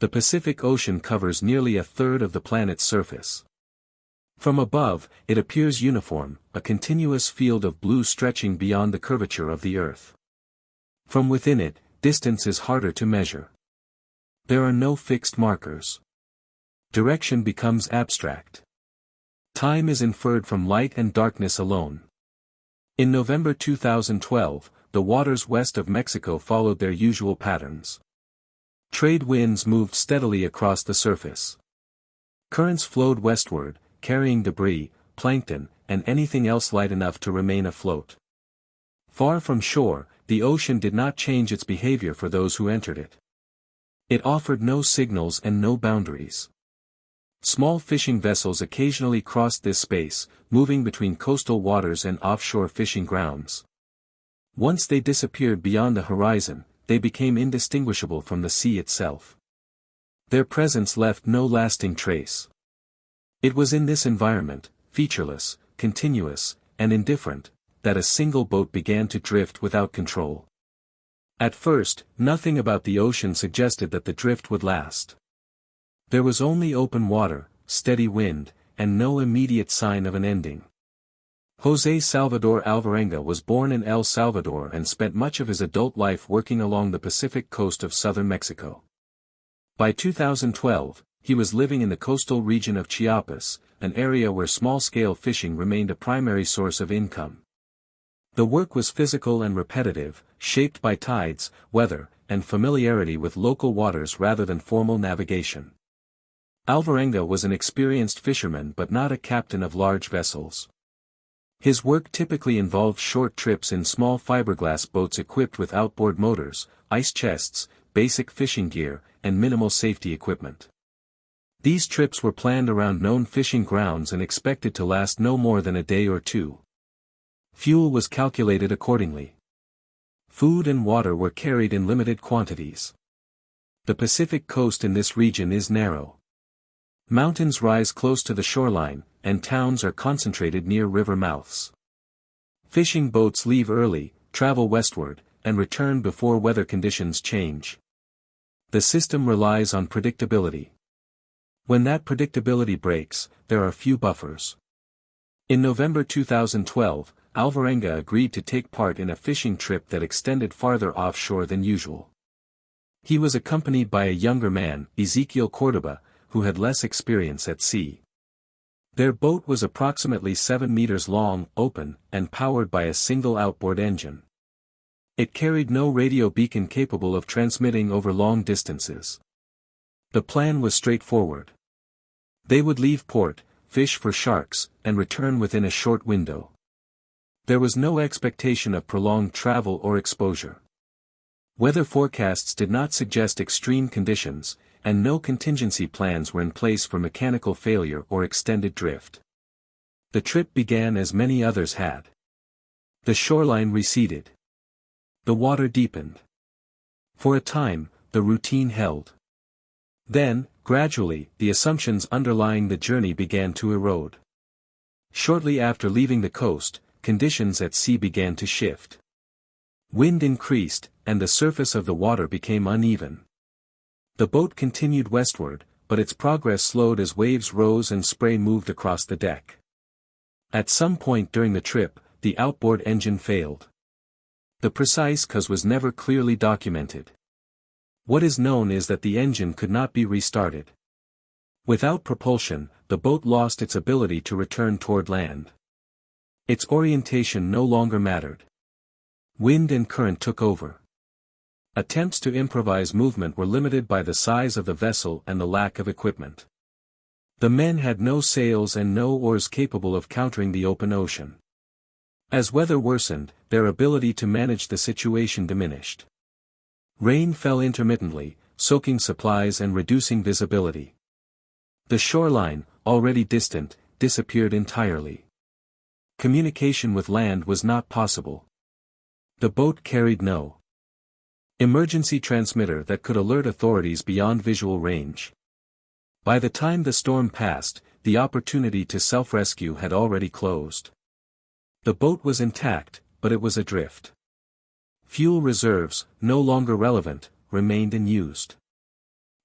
The Pacific Ocean covers nearly a third of the planet's surface. From above, it appears uniform, a continuous field of blue stretching beyond the curvature of the Earth. From within it, distance is harder to measure. There are no fixed markers. Direction becomes abstract. Time is inferred from light and darkness alone. In November 2012, the waters west of Mexico followed their usual patterns. Trade winds moved steadily across the surface. Currents flowed westward, carrying debris, plankton, and anything else light enough to remain afloat. Far from shore, the ocean did not change its behavior for those who entered it. It offered no signals and no boundaries. Small fishing vessels occasionally crossed this space, moving between coastal waters and offshore fishing grounds. Once they disappeared beyond the horizon, they became indistinguishable from the sea itself. Their presence left no lasting trace. It was in this environment, featureless, continuous, and indifferent, that a single boat began to drift without control. At first, nothing about the ocean suggested that the drift would last. There was only open water, steady wind, and no immediate sign of an ending. José Salvador Alvarenga was born in El Salvador and spent much of his adult life working along the Pacific coast of southern Mexico. By 2012, he was living in the coastal region of Chiapas, an area where small-scale fishing remained a primary source of income. The work was physical and repetitive, shaped by tides, weather, and familiarity with local waters rather than formal navigation. Alvarenga was an experienced fisherman but not a captain of large vessels. His work typically involved short trips in small fiberglass boats equipped with outboard motors, ice chests, basic fishing gear, and minimal safety equipment. These trips were planned around known fishing grounds and expected to last no more than a day or two. Fuel was calculated accordingly. Food and water were carried in limited quantities. The Pacific coast in this region is narrow. Mountains rise close to the shoreline, and towns are concentrated near river mouths. Fishing boats leave early, travel westward, and return before weather conditions change. The system relies on predictability. When that predictability breaks, there are few buffers. In November 2012, Alvarenga agreed to take part in a fishing trip that extended farther offshore than usual. He was accompanied by a younger man, Ezequiel Cordoba, who had less experience at sea. Their boat was approximately 7 meters long, open, and powered by a single outboard engine. It carried no radio beacon capable of transmitting over long distances. The plan was straightforward. They would leave port, fish for sharks, and return within a short window. There was no expectation of prolonged travel or exposure. Weather forecasts did not suggest extreme conditions, and no contingency plans were in place for mechanical failure or extended drift. The trip began as many others had. The shoreline receded. The water deepened. For a time, the routine held. Then, gradually, the assumptions underlying the journey began to erode. Shortly after leaving the coast, conditions at sea began to shift. Wind increased, and the surface of the water became uneven. The boat continued westward, but its progress slowed as waves rose and spray moved across the deck. At some point during the trip, the outboard engine failed. The precise cause was never clearly documented. What is known is that the engine could not be restarted. Without propulsion, the boat lost its ability to return toward land. Its orientation no longer mattered. Wind and current took over. Attempts to improvise movement were limited by the size of the vessel and the lack of equipment. The men had no sails and no oars capable of countering the open ocean. As weather worsened, their ability to manage the situation diminished. Rain fell intermittently, soaking supplies and reducing visibility. The shoreline, already distant, disappeared entirely. Communication with land was not possible. The boat carried no emergency transmitter that could alert authorities beyond visual range. By the time the storm passed, the opportunity to self-rescue had already closed. The boat was intact, but it was adrift. Fuel reserves, no longer relevant, remained unused.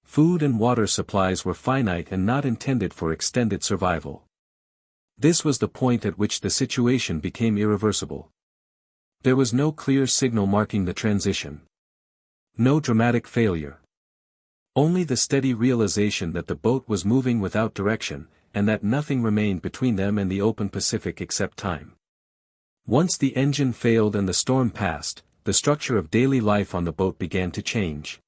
Food and water supplies were finite and not intended for extended survival. This was the point at which the situation became irreversible. There was no clear signal marking the transition. No dramatic failure. Only the steady realization that the boat was moving without direction, and that nothing remained between them and the open Pacific except time. Once the engine failed and the storm passed, the structure of daily life on the boat began to change.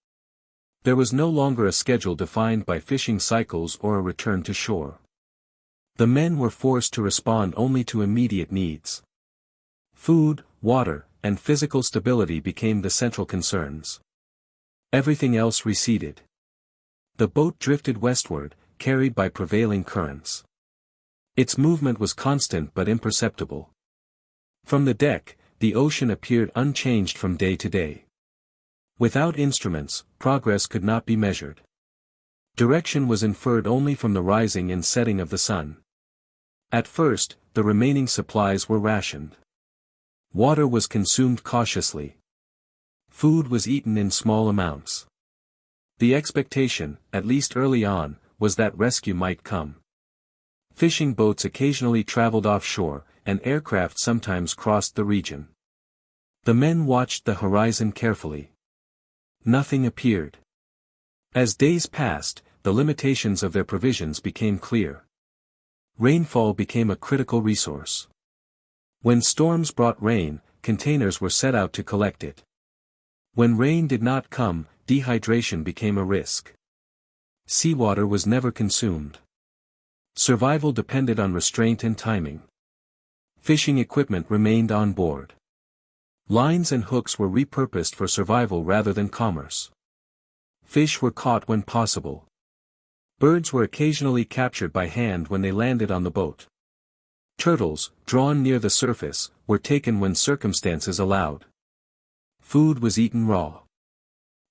There was no longer a schedule defined by fishing cycles or a return to shore. The men were forced to respond only to immediate needs. Food, water, and physical stability became the central concerns. Everything else receded. The boat drifted westward, carried by prevailing currents. Its movement was constant but imperceptible. From the deck, the ocean appeared unchanged from day to day. Without instruments, progress could not be measured. Direction was inferred only from the rising and setting of the sun. At first, the remaining supplies were rationed. Water was consumed cautiously. Food was eaten in small amounts. The expectation, at least early on, was that rescue might come. Fishing boats occasionally traveled offshore, and aircraft sometimes crossed the region. The men watched the horizon carefully. Nothing appeared. As days passed, the limitations of their provisions became clear. Rainfall became a critical resource. When storms brought rain, containers were set out to collect it. When rain did not come, dehydration became a risk. Seawater was never consumed. Survival depended on restraint and timing. Fishing equipment remained on board. Lines and hooks were repurposed for survival rather than commerce. Fish were caught when possible. Birds were occasionally captured by hand when they landed on the boat. Turtles, drawn near the surface, were taken when circumstances allowed. Food was eaten raw.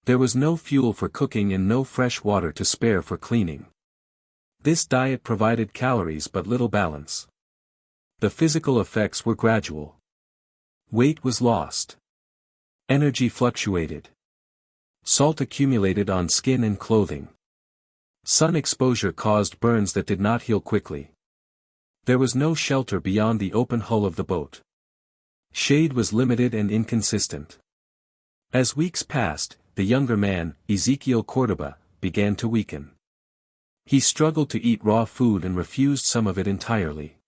There was no fuel for cooking and no fresh water to spare for cleaning. This diet provided calories but little balance. The physical effects were gradual. Weight was lost. Energy fluctuated. Salt accumulated on skin and clothing. Sun exposure caused burns that did not heal quickly. There was no shelter beyond the open hull of the boat. Shade was limited and inconsistent. As weeks passed, the younger man, Ezekiel Cordoba, began to weaken. He struggled to eat raw food and refused some of it entirely.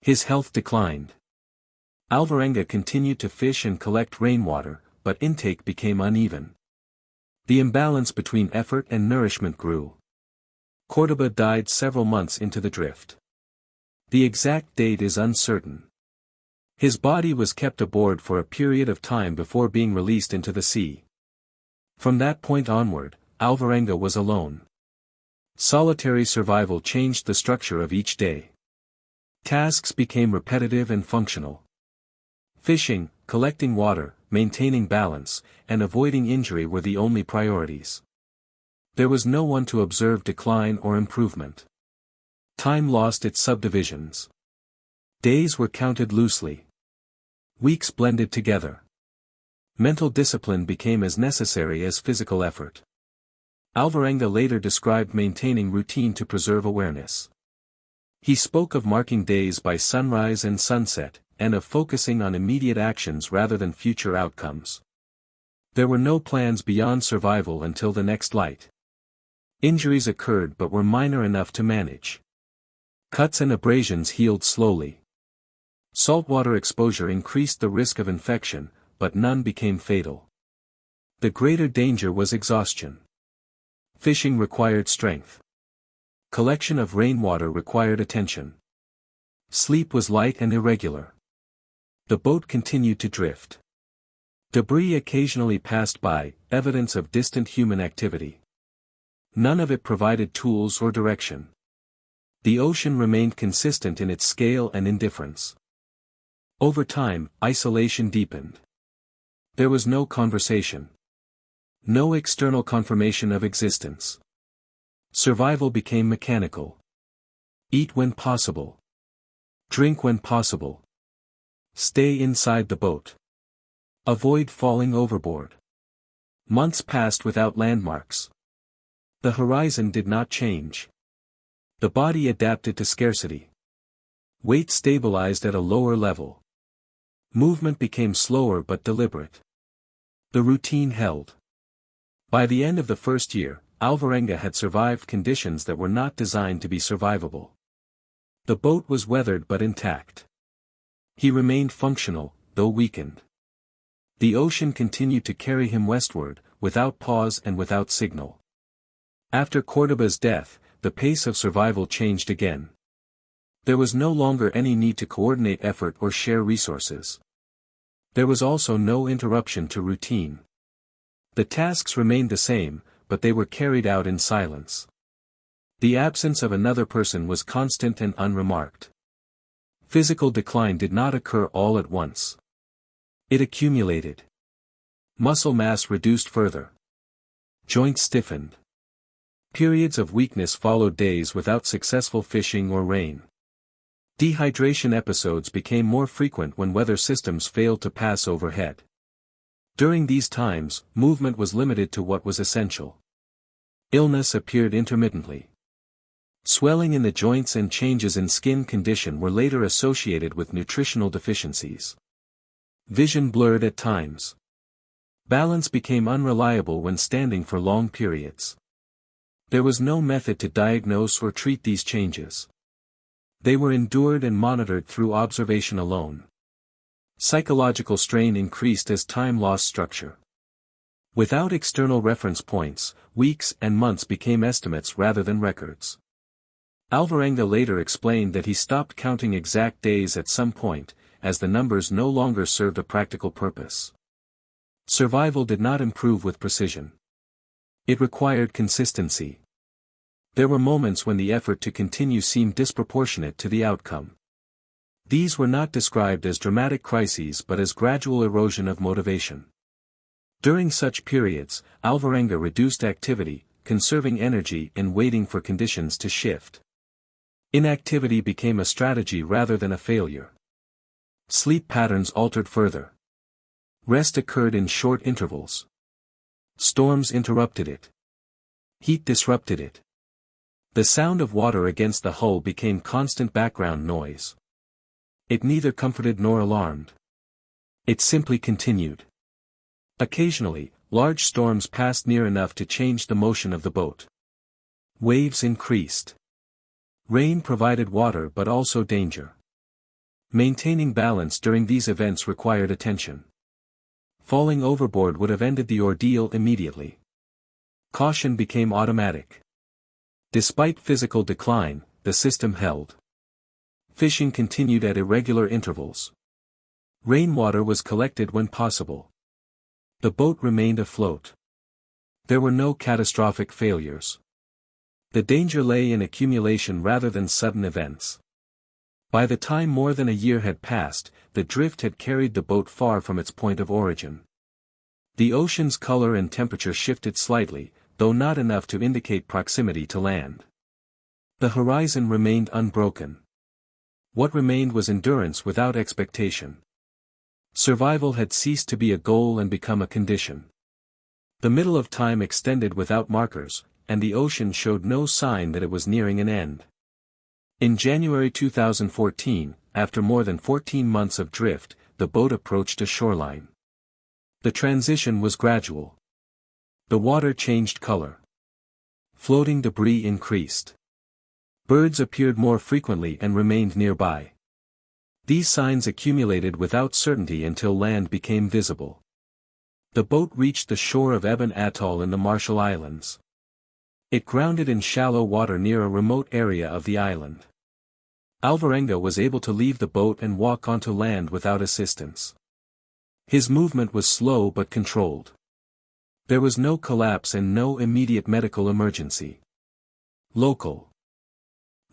His health declined. Alvarenga continued to fish and collect rainwater, but intake became uneven. The imbalance between effort and nourishment grew. Cordoba died several months into the drift. The exact date is uncertain. His body was kept aboard for a period of time before being released into the sea. From that point onward, Alvarenga was alone. Solitary survival changed the structure of each day. Tasks became repetitive and functional. Fishing, collecting water, maintaining balance, and avoiding injury were the only priorities. There was no one to observe decline or improvement. Time lost its subdivisions. Days were counted loosely. Weeks blended together. Mental discipline became as necessary as physical effort. Alvarenga later described maintaining routine to preserve awareness. He spoke of marking days by sunrise and sunset, and of focusing on immediate actions rather than future outcomes. There were no plans beyond survival until the next light. Injuries occurred but were minor enough to manage. Cuts and abrasions healed slowly. Saltwater exposure increased the risk of infection, but none became fatal. The greater danger was exhaustion. Fishing required strength. Collection of rainwater required attention. Sleep was light and irregular. The boat continued to drift. Debris occasionally passed by, evidence of distant human activity. None of it provided tools or direction. The ocean remained consistent in its scale and indifference. Over time, isolation deepened. There was no conversation. No external confirmation of existence. Survival became mechanical. Eat when possible. Drink when possible. Stay inside the boat. Avoid falling overboard. Months passed without landmarks. The horizon did not change. The body adapted to scarcity. Weight stabilized at a lower level. Movement became slower but deliberate. The routine held. By the end of the first year, Alvarenga had survived conditions that were not designed to be survivable. The boat was weathered but intact. He remained functional, though weakened. The ocean continued to carry him westward, without pause and without signal. After Córdoba's death, the pace of survival changed again. There was no longer any need to coordinate effort or share resources. There was also no interruption to routine. The tasks remained the same, but they were carried out in silence. The absence of another person was constant and unremarked. Physical decline did not occur all at once. It accumulated. Muscle mass reduced further. Joints stiffened. Periods of weakness followed days without successful fishing or rain. Dehydration episodes became more frequent when weather systems failed to pass overhead. During these times, movement was limited to what was essential. Illness appeared intermittently. Swelling in the joints and changes in skin condition were later associated with nutritional deficiencies. Vision blurred at times. Balance became unreliable when standing for long periods. There was no method to diagnose or treat these changes. They were endured and monitored through observation alone. Psychological strain increased as time lost structure. Without external reference points, weeks and months became estimates rather than records. Alvarenga later explained that he stopped counting exact days at some point, as the numbers no longer served a practical purpose. Survival did not improve with precision. It required consistency. There were moments when the effort to continue seemed disproportionate to the outcome. These were not described as dramatic crises but as gradual erosion of motivation. During such periods, Alvarenga reduced activity, conserving energy and waiting for conditions to shift. Inactivity became a strategy rather than a failure. Sleep patterns altered further. Rest occurred in short intervals. Storms interrupted it. Heat disrupted it. The sound of water against the hull became constant background noise. It neither comforted nor alarmed. It simply continued. Occasionally, large storms passed near enough to change the motion of the boat. Waves increased. Rain provided water but also danger. Maintaining balance during these events required attention. Falling overboard would have ended the ordeal immediately. Caution became automatic. Despite physical decline, the system held. Fishing continued at irregular intervals. Rainwater was collected when possible. The boat remained afloat. There were no catastrophic failures. The danger lay in accumulation rather than sudden events. By the time more than a year had passed, the drift had carried the boat far from its point of origin. The ocean's color and temperature shifted slightly, though not enough to indicate proximity to land. The horizon remained unbroken. What remained was endurance without expectation. Survival had ceased to be a goal and become a condition. The middle of time extended without markers, and the ocean showed no sign that it was nearing an end. In January 2014, after more than 14 months of drift, the boat approached a shoreline. The transition was gradual. The water changed color. Floating debris increased. Birds appeared more frequently and remained nearby. These signs accumulated without certainty until land became visible. The boat reached the shore of Eben Atoll in the Marshall Islands. It grounded in shallow water near a remote area of the island. Alvarenga was able to leave the boat and walk onto land without assistance. His movement was slow but controlled. There was no collapse and no immediate medical emergency. Local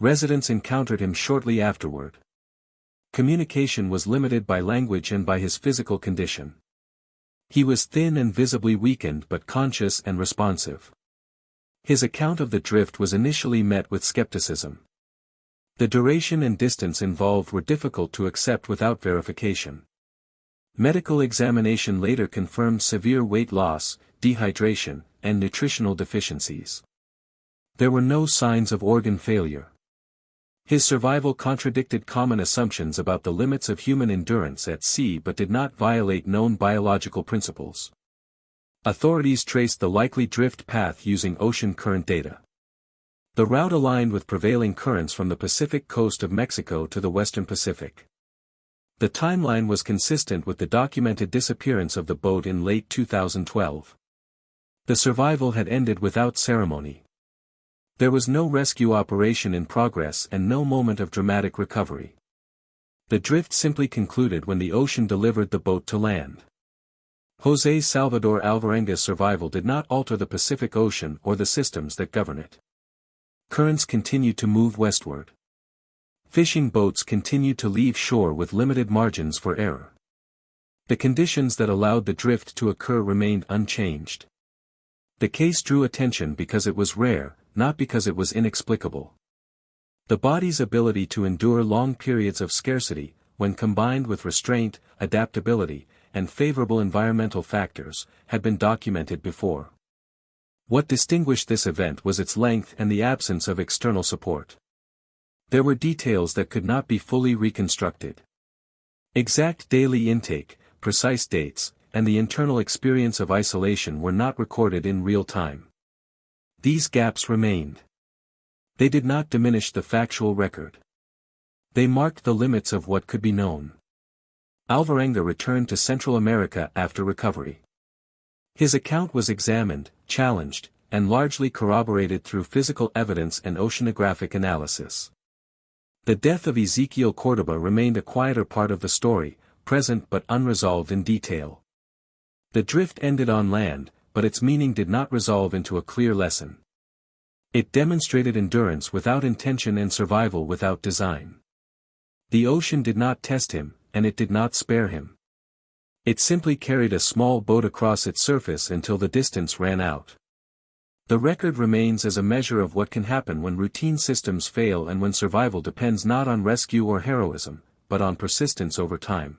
residents encountered him shortly afterward. Communication was limited by language and by his physical condition. He was thin and visibly weakened but conscious and responsive. His account of the drift was initially met with skepticism. The duration and distance involved were difficult to accept without verification. Medical examination later confirmed severe weight loss, dehydration, and nutritional deficiencies. There were no signs of organ failure. His survival contradicted common assumptions about the limits of human endurance at sea but did not violate known biological principles. Authorities traced the likely drift path using ocean current data. The route aligned with prevailing currents from the Pacific coast of Mexico to the western Pacific. The timeline was consistent with the documented disappearance of the boat in late 2012. The survival had ended without ceremony. There was no rescue operation in progress and no moment of dramatic recovery. The drift simply concluded when the ocean delivered the boat to land. José Salvador Alvarenga's survival did not alter the Pacific Ocean or the systems that govern it. Currents continued to move westward. Fishing boats continued to leave shore with limited margins for error. The conditions that allowed the drift to occur remained unchanged. The case drew attention because it was rare, not because it was inexplicable. The body's ability to endure long periods of scarcity, when combined with restraint, adaptability, and favorable environmental factors, had been documented before. What distinguished this event was its length and the absence of external support. There were details that could not be fully reconstructed. Exact daily intake, precise dates, and the internal experience of isolation were not recorded in real time. These gaps remained. They did not diminish the factual record. They marked the limits of what could be known. Alvarenga returned to Central America after recovery. His account was examined, challenged, and largely corroborated through physical evidence and oceanographic analysis. The death of Ezequiel Córdoba remained a quieter part of the story, present but unresolved in detail. The drift ended on land, but its meaning did not resolve into a clear lesson. It demonstrated endurance without intention and survival without design. The ocean did not test him, and it did not spare him. It simply carried a small boat across its surface until the distance ran out. The record remains as a measure of what can happen when routine systems fail and when survival depends not on rescue or heroism, but on persistence over time.